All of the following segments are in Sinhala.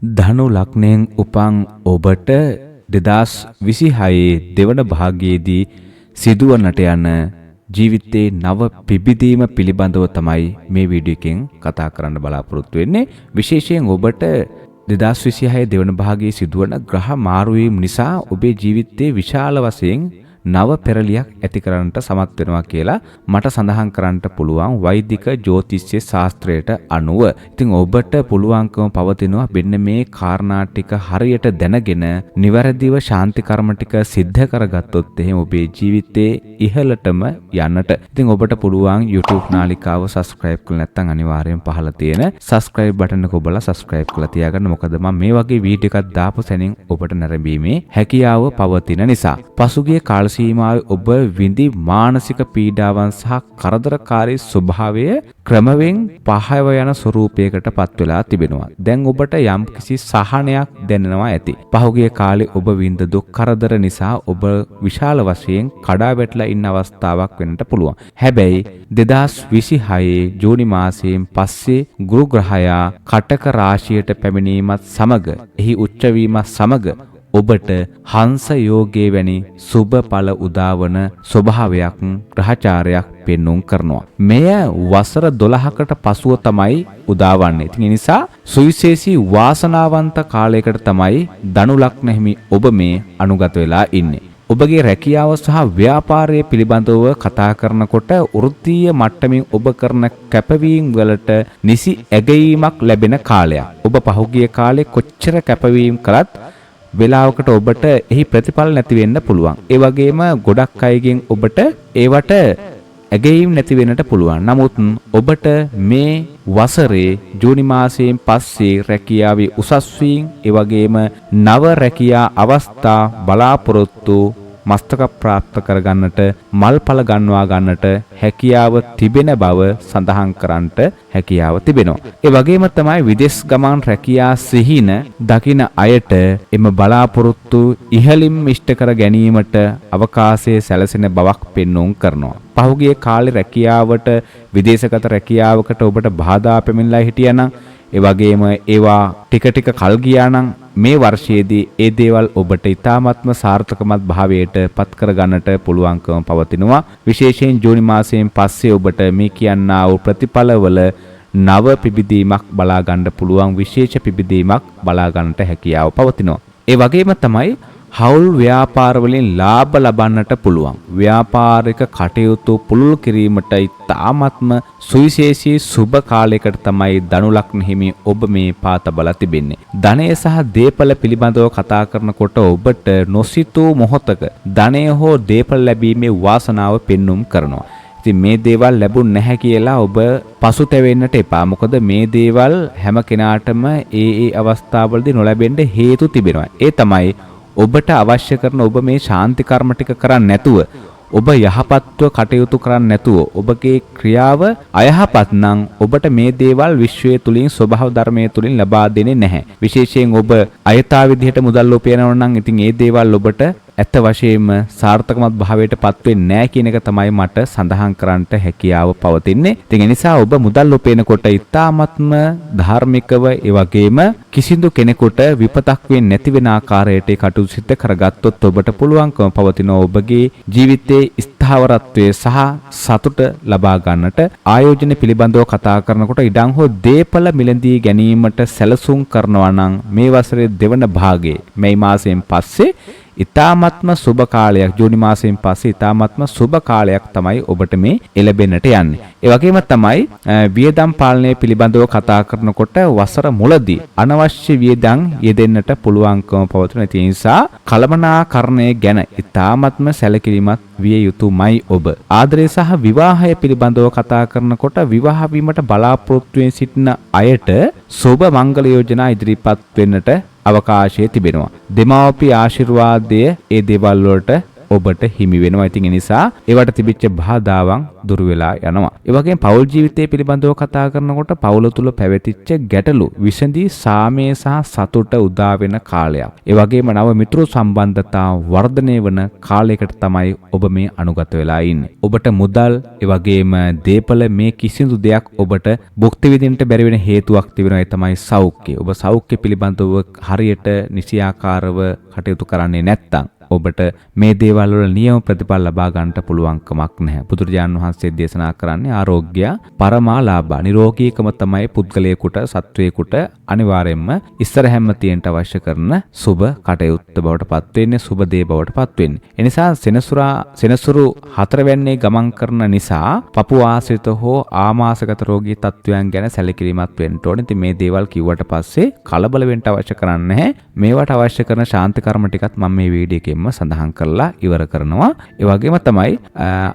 ධනු ලග්නයෙන් උපන් ඔබට 2026 දෙවන භාගයේදී සිදුවන්නට යන ජීවිතයේ නව පිබිදීම පිළිබඳව තමයි මේ වීඩියෝ එකෙන් කතා කරන්න බලාපොරොත්තු වෙන්නේ. විශේෂයෙන් ඔබට 2026 දෙවන භාගයේ සිදුවන ග්‍රහ මාරුවීම් නිසා ඔබේ ජීවිතයේ විශාල වශයෙන් නව පෙරලියක් ඇති කරන්නට සමත් වෙනවා කියලා මට සඳහන් කරන්නට පුළුවන් වෛදික ජ්‍යොතිෂ්‍ය ශාස්ත්‍රයට අනුව. ඉතින් ඔබට පුළුවන්කම පවතිනවා මෙන්න මේ කාරණා ටික හරියට දැනගෙන නිවැරදිව ශාන්ති කර්ම ටික සිද්ධ කරගත්තොත් එහෙනම් ඔබේ ජීවිතේ ඉහළටම යන්නට. ඉතින් ඔබට පුළුවන් YouTube නාලිකාව subscribe කරලා නැත්නම් අනිවාර්යෙන් පහළ තියෙන subscribe button එක ඔබලා subscribe කරලා තියාගන්න. මොකද මම මේ වගේ වීඩියෝ එකක් දාපු සැනින් ඔබට නැරඹීමේ හැකියාව පවතින නිසා. පසුගිය කාල සීමාවේ ඔබ විඳි මානසික පීඩාවන් සහ කරදරකාරී ස්වභාවය ක්‍රමවෙන් පහව යන ස්වරූපයකට පත් වෙලා තිබෙනවා. දැන් ඔබට යම්කිසි සහනයක් දැනෙනවා ඇති. පහුගිය කාලේ ඔබ විඳ දුක් කරදර නිසා ඔබ විශාල වශයෙන් කඩා වැටලා ඉන්න අවස්ථාවක් වෙන්නට පුළුවන්. හැබැයි 2026 ජූනි මාසයෙන් පස්සේ ගුරු ග්‍රහයා කටක රාශියට පැමිණීමත් සමග එහි උච්ච වීමත් සමග ඔබට හංස යෝගයේ වැනි සුබ ඵල උදාවන ස්වභාවයක් ග්‍රහචාරයක් පෙන්වුම් කරනවා. මෙය වසර 12කට පසුව තමයි උදාවන්නේ. ඉතින් ඒ නිසා සුවිශේෂී වාසනාවන්ත කාලයකට තමයි ධනු ලග්න හිමි ඔබ මේ අනුගත වෙලා ඉන්නේ. ඔබගේ රැකියාව සහ ව්‍යාපාරය පිළිබඳව කතා කරනකොට වෘත්තීය මට්ටමින් ඔබ කරන කැපවීම් වලට නිසි ඇගයීමක් ලැබෙන කාලයක්. ඔබ පහුගිය කාලේ කොච්චර කැපවීම් කළත් වෙලාවකට ඔබට එහි ප්‍රතිඵල නැති වෙන්න පුළුවන්. ඒ වගේම ගොඩක් අයගෙන් ඔබට ඒවට ඇගයීම් නැති වෙන්නට පුළුවන්. නමුත් ඔබට මේ වසරේ ජූනි මාසයෙන් පස්සේ රැකියාවේ උසස් වීම, ඒ වගේම නව රැකියා අවස්ථා බලාපොරොත්තු මස්තක ප්‍රාප්ත කරගන්නට, මල්ඵල ගන්වා ගන්නට හැකියාව තිබෙන බව සඳහන් කරන්නට හැකියාව තිබෙනවා. ඒ වගේම තමයි විදේශ ගමන් රැකියා සිහින දකින අයට එම බලාපොරොත්තු ඉහළින් ඉෂ්ට කර ගැනීමට අවකාශය සැලසෙන බවක් පෙන්වුම් කරනවා. පහුගිය කාලේ රැකියාවට විදේශගත රැකියාවකට ඔබට බාධා පැමිණලා හිටියානම්, ඒ වගේම ඒවා ටික ටික කල් ගියා නම් මේ වර්ෂයේදී ඒ දේවල් ඔබට ඉතාමත්ම සාර්ථකමත් භාවයට පත් කර ගන්නට පුළුවන්කම පවතිනවා. විශේෂයෙන් ජූනි මාසයෙන් පස්සේ ඔබට මේ කියන්නා වූ ප්‍රතිඵලවල නව පිබිදීමක් බලා ගන්න පුළුවන්, විශේෂ පිබිදීමක් බලා ගන්නට හැකියාව පවතිනවා. ඒ වගේම තමයි හවුල් ව්‍යාපාර වලින් ලාභ ලබන්නට පුළුවන්. ව්‍යාපාරික කටයුතු පුළුල් කිරීමට ඉතාමත්ම සුවිශේෂී සුබ කාලයකට තමයි ධනු ලග්න හිමි ඔබ මේ පාත බල තිබෙන්නේ. ධනය සහ දේපල පිළිබඳව කතා කරනකොට ඔබට නොසිතූ මොහොතක ධනය හෝ දේපල ලැබීමේ වාසනාව පෙන්눔 කරනවා. ඉතින් මේ දේවල් ලැබුණ නැහැ කියලා ඔබ පසුතැවෙන්නට එපා. මොකද මේ දේවල් හැම කෙනාටම ඒ අවස්ථාවවලදී නොලැබෙන්න හේතු තිබෙනවා. ඒ තමයි ඔබට අවශ්‍ය කරන ඔබ මේ ශාන්ති කර්ම ටික කරන්නේ නැතුව, ඔබ යහපත්ව කටයුතු කරන්නේ නැතුව, ඔබගේ ක්‍රියාව අයහපත් නම් ඔබට මේ දේවල් විශ්වයේ තුලින් ස්වභාව ධර්මයේ තුලින් ලබා දෙන්නේ නැහැ. විශේෂයෙන් ඔබ අයථා විදිහට මුදල් උපයනවා නම් ඉතින් ඒ දේවල් ඔබට ඇත්ත වශයෙන්ම සාර්ථකමත් භාවයට පත් වෙන්නේ නැහැ කියන එක තමයි මට සඳහන් කරන්නට හැකියාව පවතින්නේ. ඉතින් ඒ නිසා ඔබ මුදල් උපයනකොට ඉතාමත්ම ධාර්මිකව, ඒ වගේම කිසිදු කෙනෙකුට විපතක් වෙන්නේ නැති වෙන ආකාරයට කටයුතු සිද්ධ කරගත්තොත් ඔබට පුළුවන්කම පවතින ඔබගේ ජීවිතයේ ස්ථාවරත්වයේ සහ සතුට ලබා ගන්නට. ආයෝජන පිළිබඳව කතා කරනකොට ඉඩම් හෝ දේපල මිලදී ගැනීමට සැලසුම් කරනවා නම් මේ වසරේ දෙවන භාගයේ මේ මාසයෙන් පස්සේ ඉතාමත්ම සුබ කාලයක්, ජූනි මාසයෙන් පස්සේ ඉතාමත්ම සුබ කාලයක් තමයි ඔබට මේ එළබෙන්නට යන්නේ. ඒ වගේම තමයි වියදම් පාලනය පිළිබඳව කතා කරනකොට වසර මුලදී අනවශ්‍ය වියදම් යෙදෙන්නට පුළුවන්කම පවතින. ඒ නිසා කළමනාකරණය ගැන ඉතාමත්ම සැලකිලිමත් විය යුතුමයි ඔබ. ආදරය සහ විවාහය පිළිබඳව කතා කරනකොට විවාහ වීමට බලාපොරොත්තු වෙන සිටින අයට සුබ මංගල යෝජනා ඉදිරිපත් වෙන්නට අවකාශය තිබෙනවා. දෙමාපිය ආශිර්වාදය ඒ දේවල් වලට ඔබට හිමි වෙනවා. ඉතින් ඒ නිසා ඒවට තිබිච්ච බාධාවන් දුරු වෙලා යනවා. ඒ වගේම පෞල් ජීවිතය පිළිබඳව කතා කරනකොට පෞල තුල පැවතිච්ච ගැටලු විසඳී සාමය සහ සතුට උදා වෙන කාලයක්. ඒ වගේම නව මිත්‍ර සම්බන්ධතා වර්ධනය වන කාලයකට තමයි ඔබ මේ අනුගත වෙලා ඉන්නේ. ඔබට මුදල් ඒ වගේම දේපල මේ කිසිදු දෙයක් ඔබට භුක්ති විඳින්නට බැරි වෙන හේතුවක් තිබෙනවා. ඒ තමයි සෞඛ්‍යය. ඔබ සෞඛ්‍ය පිළිබඳව හරියට නිසියාකාරව කටයුතු කරන්නේ නැත්නම් ඔබට මේ දේවල් වල නියම ප්‍රතිඵල ලබා ගන්නට පුළුවන් කමක් නැහැ. බුදුරජාණන් වහන්සේ දේශනා කරන්නේ ආරෝග්‍ය පරමාලාභ. නිරෝගීකම තමයි පුද්ගලයෙකුට සත්වයෙකුට අනිවාර්යයෙන්ම ඉස්සරහැම තියෙන්න අවශ්‍ය කරන සුබ කටයුත්ත බවට පත් වෙන්නේ, සුබ දේ බවට පත් වෙන්නේ. ඒ නිසා සෙනසුරු හතරවැන්නේ ගමන් කරන නිසා පපු ආශ්‍රිත හෝ ආමාශගත රෝගී තත්වයන් ගැන සැලකිලිමත් වෙන්න ඕනේ. ඉතින් මේ දේවල් කිව්වට පස්සේ කලබල වෙන්න අවශ්‍ය කරන්නේ නැහැ. මේවට අවශ්‍ය කරන ශාන්ති කර්ම ටිකත් මම මේ වීඩියෝ එකෙන් සඳහන් කරලා ඉවර කරනවා. ඒ වගේම තමයි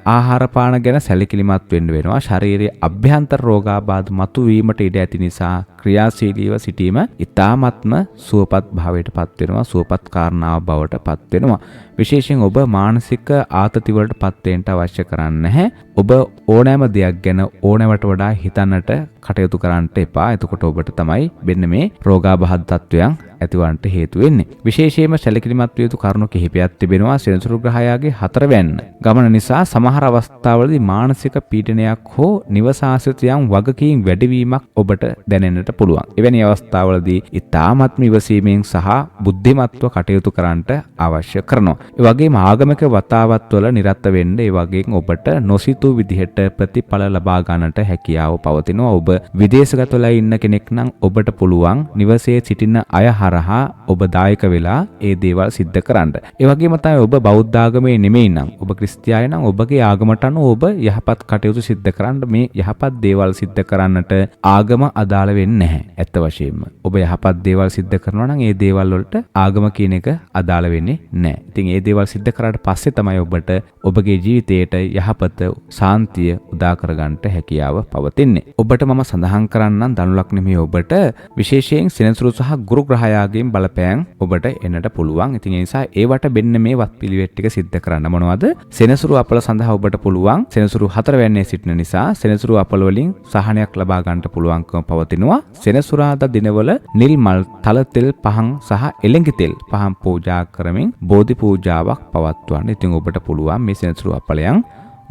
ආහාර පාන ගැන සැලකිලිමත් වෙන්න වෙනවා. ශාරීරික අභ්‍යන්තර රෝගාබාධ මතුවීමට ඉඩ ඇති නිසා ක්‍රියාශීලීව සිටීම ඉතාමත්ම සුවපත් භාවයට පත් වෙනවා. සුවපත් කාරණාව බවට පත් වෙනවා. විශේෂයෙන් ඔබ මානසික ආතති වලට පත් වෙන්න අවශ්‍ය කරන්නේ නැහැ. ඔබ ඕනෑම දෙයක් ගැන ඕනෑමට වඩා හිතන්නට කටයුතු කරන්නට එපා. එතකොට ඔබට තමයි වෙන්න මේ රෝගාබාධ තත්වයන් ඇතිවන්නට හේතු වෙන්නේ. විශේෂයෙන්ම සැලකිලිමත් විය යුතු කරුණු කිහිපයක් තිබෙනවා. සෙනසුරු ග්‍රහයාගේ හතරවැන්න ගමන නිසා සමහර අවස්ථාවලදී මානසික පීඩනයක් හෝ නිවසාසිත යම් වගකීම් වැඩිවීමක් ඔබට දැනෙන්නට පුළුවන්. එවැනි අවස්ථාවලදී ඉතාමත්ම ඉවසීමෙන් සහ බුද්ධිමත්ව කටයුතු කරන්නට අවශ්‍ය කරනවා. ඒ වගේම ආගමික වතාවත් වල නිරත වෙන්න ඒ වගේම ඔබට නොසිතූ විදිහට ප්‍රතිඵල ලබා ගන්නට හැකියාව පවතිනවා. ඔබ විදේශගතවලා ඉන්න කෙනෙක් නම් ඔබට පුළුවන් නිවසේ සිටින අය හරහා ඔබ දායක වෙලා ඒ දේවල් සිද්ධ කරන්න. ඒ වගේම තමයි ඔබ බෞද්ධ ආගමේ නෙමෙයි නම් ඔබ ක්‍රිස්තියානි නම් ඔබගේ ආගමට අනුව ඔබ යහපත් කටයුතු සිද්ධ කරන්න මේ යහපත් දේවල් සිද්ධ කරන්නට ආගම අදාළ වෙන්නේ නැහැ. ඇත්ත වශයෙන්ම ඔබ යහපත් දේවල් සිද්ධ කරනවා නම් ඒ දේවල් වලට ආගම කියන එක අදාළ වෙන්නේ නැහැ. ඉතින් ඒ දේවල් සිද්ධ කරාට පස්සේ තමයි ඔබට ඔබගේ ජීවිතයට යහපත සාන්තිය උදා කරගන්නට හැකියාව පවතින්නේ. ඔබට මම සඳහන් කරන්නම් ධනු ලග්නෙමේ ඔබට විශේෂයෙන් සෙනසුරු සහ ගුරු ග්‍රහයාගෙන් බලපෑම් ඔබට එන්නට පුළුවන්. ඉතින් ඒ නිසා ඒවට මෙන්න මේ වත්පිළිවෙත් ටික සිද්ධ කරන්න මොනවද? සෙනසුරු අපල සඳහා ඔබට පුළුවන් සෙනසුරු හතරවැන්නේ සිටින නිසා සෙනසුරු අපල වලින් සහනයක් ලබා ගන්නට පුළුවන්කම පවතිනවා. සෙනසුරාදා දිනවල නිල් මල්, තල තෙල් පහන් සහ එළඟි තෙල් පහන් පූජා කරමින් බෝධි පූජාවක් පවත්වන්න. ඉතින් ඔබට පුළුවන් මේ සෙනසුරු අපලයන්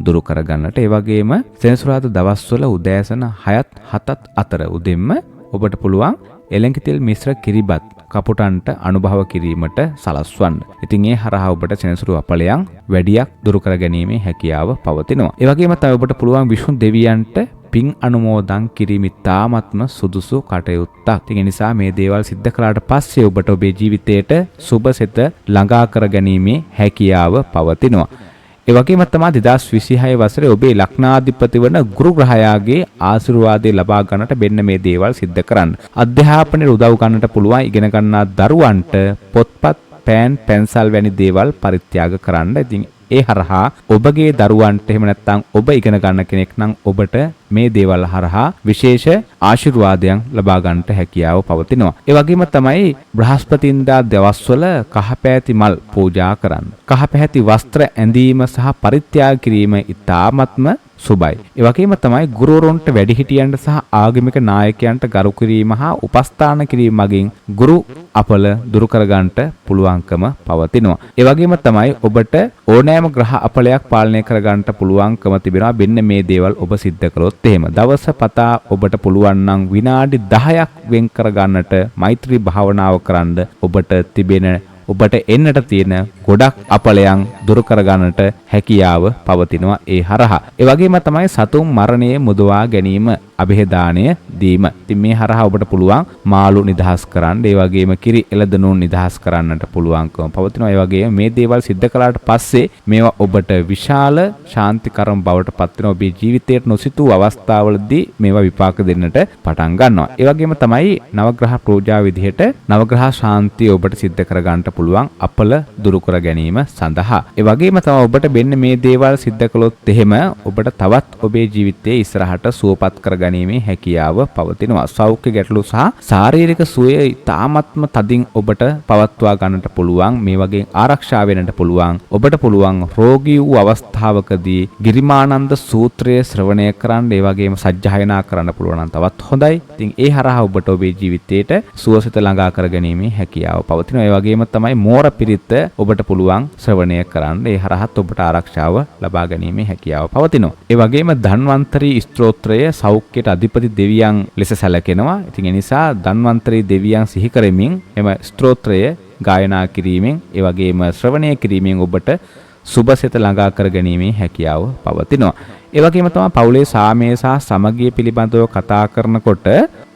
දුරු කරගන්නට. ඒ වගේම සෙනසුරාදා දවස්වල උදෑසන 6ත් 7ත් අතර උදෙන්ම ඔබට පුළුවන් එළඟි තෙල් මිශ්‍ර කිරිබත් කපුටන්ට අනුභව කිරීමට සලස්වන්න. ඉතින් ඒ හරහා ඔබට සෙනසුරු අපලයන් වැඩියක් දුරු කර ගැනීමේ හැකියාව පවතිනවා. ඒ වගේම තමයි ඔබට පුළුවන් විෂ්ණු දෙවියන්ට පින් අනුමෝදන් කිරීම ඉතාමත්ම සුදුසු කටයුත්තක්. ඒ නිසා මේ දේවල් සිද්ධ කළාට පස්සේ ඔබට ඔබේ ජීවිතයට සුබසෙත ළඟා කර ගැනීමේ හැකියාව පවතිනවා. ඒ වගේම තමයි 2026 වසරේ ඔබේ ලග්නාධිපති වන ගුරු ග්‍රහයාගේ ආශිර්වාදය ලබා ගන්නට මෙන්න මේ දේවල් සිද්ධ කරන්න. අධ්‍යාපනයේ උදව් ගන්නට පුළුවන්. ඉගෙන ගන්නා දරුවන්ට පොත්පත්, පෑන්, පැන්සල් වැනි දේවල් පරිත්‍යාග කරන්න. ඉතින් ඒ හරහා ඔබගේ දරුවන්ට එහෙම නැත්නම් ඔබ ඉගෙන ගන්න කෙනෙක් නම් ඔබට මේ දේවල් හරහා විශේෂ ආශිර්වාදයන් ලබා ගන්නට හැකියාව පවතිනවා. ඒ වගේම තමයි බ්‍රහස්පතින්දා දවස්වල කහපැහැති මල් පූජා කරන්න. කහපැහැති වස්ත්‍ර ඇඳීම සහ පරිත්‍යාග කිරීම ඉතාමත්ම සුබයි. ඒ වගේම තමයි ගුරුවරුන්ට වැඩිහිටියන්ට සහ ආගමික නායකයන්ට ගරු කිරීම හා උපස්ථාන කිරීම මගින් ගුරු අපල දුරු කර ගන්නට පුළුවන්කම පවතිනවා. ඒ වගේම තමයි ඔබට ඕනෑම ග්‍රහ අපලයක් පාලනය කර ගන්නට පුළුවන්කම තිබෙනවා. මෙන්න මේ දේවල් ඔබ සිද්ධ කළොත් එහෙම දවස පතා ඔබට පුළුවන් නම් විනාඩි 10ක් වෙන් කර ගන්නට මෛත්‍රී භාවනාව කරන්න ඔබට තිබෙන ඔබට එන්නට තියෙන ගොඩක් අපලයන් දුරු කර ගන්නට හැකියාව පවතිනවා ඒ හරහා. ඒ වගේම තමයි සතුන් මරණය මුදවා ගැනීම අභේදානය දීම. ඉතින් මේ හරහා ඔබට පුළුවන් මාළු නිදහස් කරන්න, ඒ වගේම කිරි එළදෙනුන් නිදහස් කරන්නට පුළුවන්කම පවතිනවා. ඒ වගේම මේ දේවල් සිද්ධ කළාට පස්සේ මේවා ඔබට විශාල ශාන්තිකරම බවට පත් වෙනවා. ඔබේ ජීවිතයට නොසිතූ අවස්ථාවලදී මේවා විපාක දෙන්නට පටන් ගන්නවා. ඒ වගේම තමයි නවග්‍රහ පූජා විදිහට නවග්‍රහ ශාන්තිය ඔබට සිද්ධ කර ගන්නට පුළුවන් අපල දුරු කර ගැනීම සඳහා. ඒ වගේම තමයි ඔබට මෙන්න මේ දේවල් සිද්ධ කළොත් එහෙම ඔබට තවත් ඔබේ ජීවිතයේ ඉස්සරහට සුවපත් කර ගැනීමේ හැකියාව පවතිනවා. සෞඛ්‍ය ගැටලු සහ ශාරීරික සුවය ඉතාමත්ම තදින් ඔබට පවත්වා ගන්නට පුළුවන්. මේ වගේ ආරක්ෂා වෙන්නට පුළුවන්. ඔබට පුළුවන් රෝගී වූ අවස්ථාවකදී ගිරිමානන්ද සූත්‍රය ශ්‍රවණය කරන්න, ඒ වගේම සජ්ජායනා කරන්න පුළුවන් නම් තවත් හොඳයි. ඉතින් ඒ හරහා ඔබට ඔබේ ජීවිතයට සුවසිත ළඟා කර ගැනීමේ හැකියාව පවතිනවා. ඒ වගේම තමයි මෝර පිරිත ඔබට පුළුවන් ශ්‍රවණය කරන්න. ඒ හරහත් ඔබට ආරක්ෂාව ලබා ගැනීමේ හැකියාව පවතිනවා. ඒ වගේම ධන්වන්තරී ස්තෝත්‍රය සෞඛ්‍යයට අධිපති දෙවියන් ලෙස සැලකෙනවා. ඉතින් ඒ නිසා ධන්වන්තරී දෙවියන් සිහි කරමින් එම ස්තෝත්‍රය ගායනා කිරීමෙන්, ඒ වගේම ශ්‍රවණය කිරීමෙන් ඔබට සුබසිත ළඟා කර ගැනීමේ හැකියාව පවතිනවා. ඒ වගේම තමයි පවුලේ සාමය සහ සමගිය පිළිබඳව කතා කරනකොට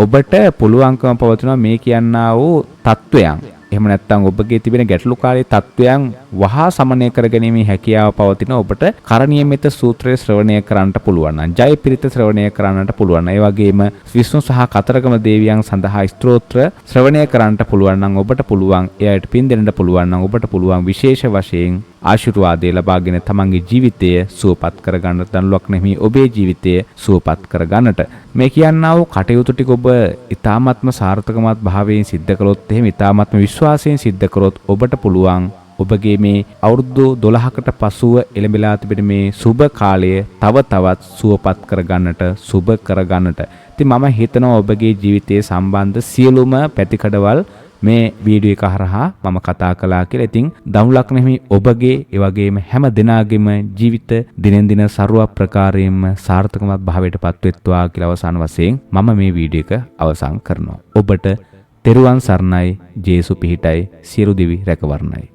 ඔබට පුළුවන්කම පවතිනවා මේ කියන්නා වූ තත්වයන්, එහෙම නැත්නම් ඔබගේ තිබෙන ගැටලුකාරී තත්වයන් වහා සමනය කර ගැනීමේ හැකියාව පවතින ඔබට කරණීයමිත සූත්‍රය ශ්‍රවණය කරන්නට පුළුවන් නම්, ජයපිරිත ශ්‍රවණය කරන්නට පුළුවන්. ඒ වගේම විෂ්ණු සහ කතරගම දේවියන් සඳහා ස්තෝත්‍ර ශ්‍රවණය කරන්නට පුළුවන් නම් ඔබට පුළුවන්, එයට පින් දෙන්නට පුළුවන් නම් ඔබට පුළුවන් විශේෂ වශයෙන් ආශිර්වාදය ලබාගෙන තමන්ගේ ජීවිතය සුවපත් කරගන්න, දනුලක් නෙමෙයි ඔබේ ජීවිතය සුවපත් කරගන්නට. මේ කියන්නා වූ කටයුතු ටික ඔබ ඊ타ත්ම සාර්ථකමත් භාවයෙන් සිද්ධ කළොත්, එහෙම ඊ타ත්ම විශ්වාසයෙන් සිද්ධ කරොත් ඔබට පුළුවන් ඔබගේ මේ අවුරුදු 12කට පසුව එළඹලා තිබෙන මේ සුබ කාලය තව තවත් සුවපත් කරගන්නට, සුබ කරගන්නට. ඉතින් මම හිතනවා ඔබගේ ජීවිතයේ සම්බන්ධ සියලුම පැතිකඩවල් මේ වීඩියෝ එක හරහා මම කතා කළා කියලා. ඉතින් දනුලක් නෙමෙයි ඔබගේ, ඒ වගේම හැම දිනාගෙම ජීවිත දිනෙන් දින ਸਰව ප්‍රකාරයෙන්ම සාර්ථකමත් භාවයට පත්වෙත්වා කියලා අවසාන වශයෙන් මම මේ වීඩියෝ එක අවසන් කරනවා. ඔබට තෙරුවන් සරණයි. ජේසු පිහිටයි. සියලු දිවි රැකවරණයි.